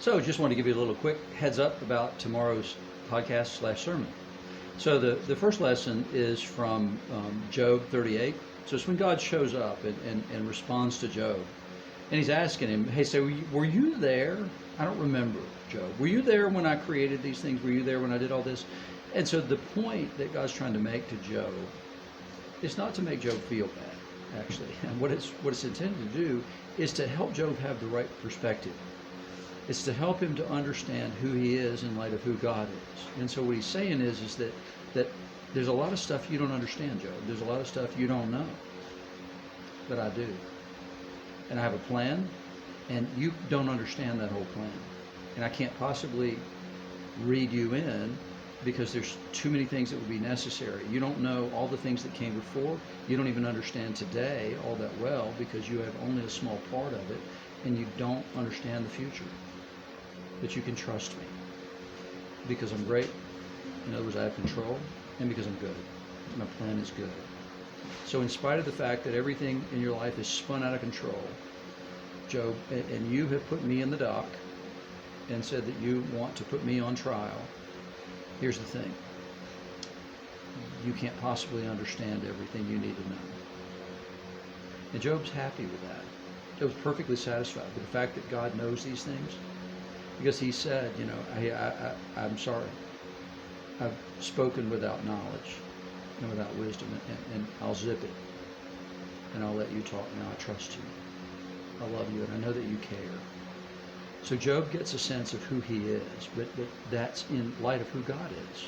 So just want to give you a little quick heads up about tomorrow's podcast/sermon. So the first lesson is from Job 38. So it's when God shows up and responds to Job. And he's asking him, hey, so were you there? I don't remember, Job. Were you there when I created these things? Were you there when I did all this? And so the point that God's trying to make to Job is not to make Job feel bad, actually. And what it's intended to do is to help Job have the right perspective. It's to help him to understand who he is in light of who God is. And so what he's saying is that there's a lot of stuff you don't understand, Job. There's a lot of stuff you don't know. But I do. And I have a plan, and you don't understand that whole plan. And I can't possibly read you in because there's too many things that would be necessary. You don't know all the things that came before. You don't even understand today all that well because you have only a small part of it, and you don't understand the future. But you can trust me because I'm great. In other words, I have control, and because I'm good. My plan is good. So in spite of the fact that everything in your life is spun out of control, Job, and you have put me in the dock and said that you want to put me on trial, here's the thing. You can't possibly understand everything you need to know. And Job's happy with that. Job's perfectly satisfied with the fact that God knows these things because he said, I'm sorry. I've spoken without knowledge and without wisdom, and I'll zip it, and I'll let you talk now. I trust you. I love you, and I know that you care. So Job gets a sense of who he is, but that's in light of who God is.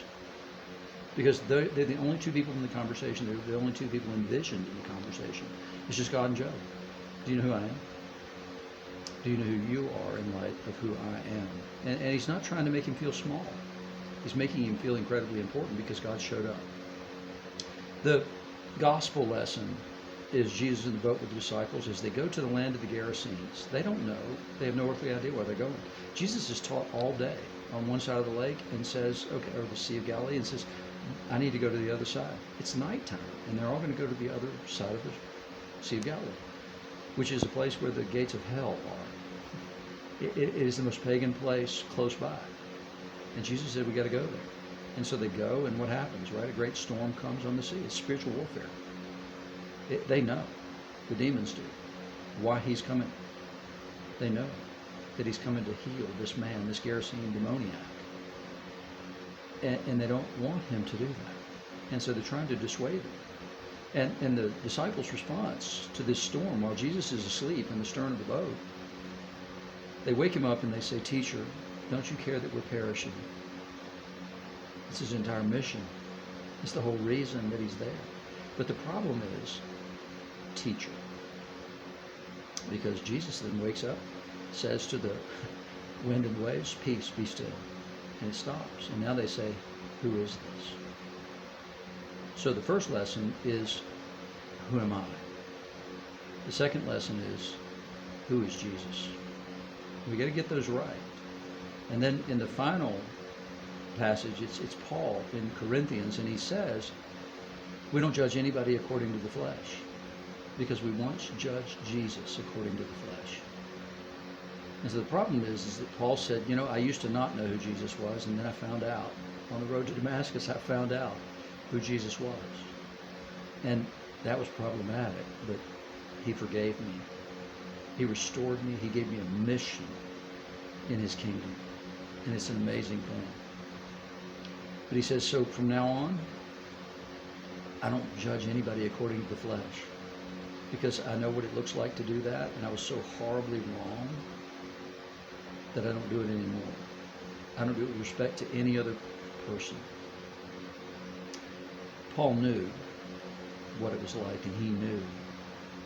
Because they're the only two people in the conversation. They're the only two people envisioned in the conversation. It's just God and Job. Do you know who I am? Do you know who you are in light of who I am? And he's not trying to make him feel small. He's making him feel incredibly important because God showed up. The gospel lesson is Jesus in the boat with the disciples as they go to the land of the Gerasenes. They don't know. They have no earthly idea where they're going. Jesus is taught all day on one side of the lake and says, okay, or the Sea of Galilee, and says, I need to go to the other side. It's nighttime, and they're all going to go to the other side of the Sea of Galilee, which is a place where the gates of hell are. It is the most pagan place close by. And Jesus said, we got to go there. And so they go, and what happens, right? A great storm comes on the sea. It's spiritual warfare. They know, the demons do, why he's coming. They know that he's coming to heal this man, this Gerasene demoniac. And they don't want him to do that. And so they're trying to dissuade him. And the disciples' response to this storm, while Jesus is asleep in the stern of the boat, they wake him up and they say, Teacher, don't you care that we're perishing? It's his entire mission. It's the whole reason that he's there. But the problem is, teacher. Because Jesus then wakes up, says to the wind and waves, peace, be still. And it stops. And now they say, who is this? So the first lesson is, who am I? The second lesson is, who is Jesus? We got to get those right. And then in the final passage, it's Paul in Corinthians, and he says, we don't judge anybody according to the flesh, because we once judged Jesus according to the flesh. And so the problem is that Paul said, I used to not know who Jesus was, and then I found out. On the road to Damascus, I found out who Jesus was. And that was problematic, but he forgave me. He restored me. He gave me a mission in his kingdom. And it's an amazing thing. But he says, so from now on, I don't judge anybody according to the flesh, because I know what it looks like to do that, and I was so horribly wrong that I don't do it anymore. I don't do it with respect to any other person. Paul knew what it was like, and he knew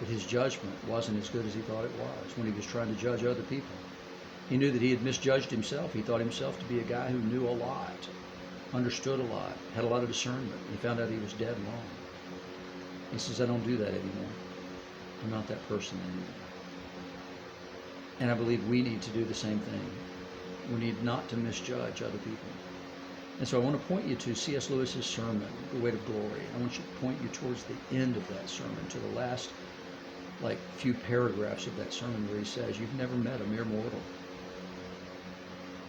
that his judgment wasn't as good as he thought it was when he was trying to judge other people. He knew that he had misjudged himself. He thought himself to be a guy who knew a lot, understood a lot, had a lot of discernment. He found out he was dead wrong. He says, I don't do that anymore. I'm not that person anymore. And I believe we need to do the same thing. We need not to misjudge other people. And so I want to point you to C.S. Lewis's sermon, The Weight of Glory. I want you to point you towards the end of that sermon, to the last few paragraphs of that sermon where he says, you've never met a mere mortal.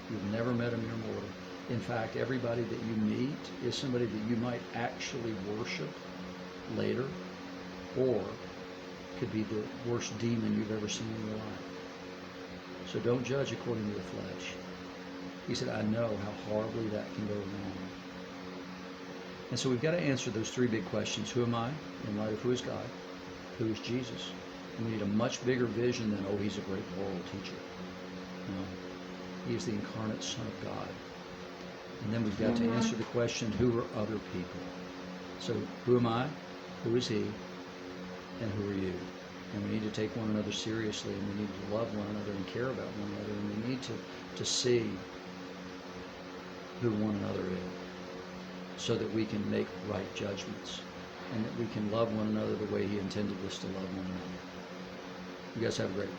You've never met a mere mortal. In fact, everybody that you meet is somebody that you might actually worship later, or could be the worst demon you've ever seen in your life. So don't judge according to the flesh. He said, I know how horribly that can go wrong. And so we've got to answer those three big questions. Who am I? In light of who is God? Who is Jesus? And we need a much bigger vision than, oh, he's a great moral teacher. No. He is the incarnate Son of God. And then we've got to answer the question, who are other people? So who am I? Who is he? And who are you? And we need to take one another seriously, and we need to love one another and care about one another, and we need to see who one another is, so that we can make right judgments, and that we can love one another the way he intended us to love one another. You guys have a great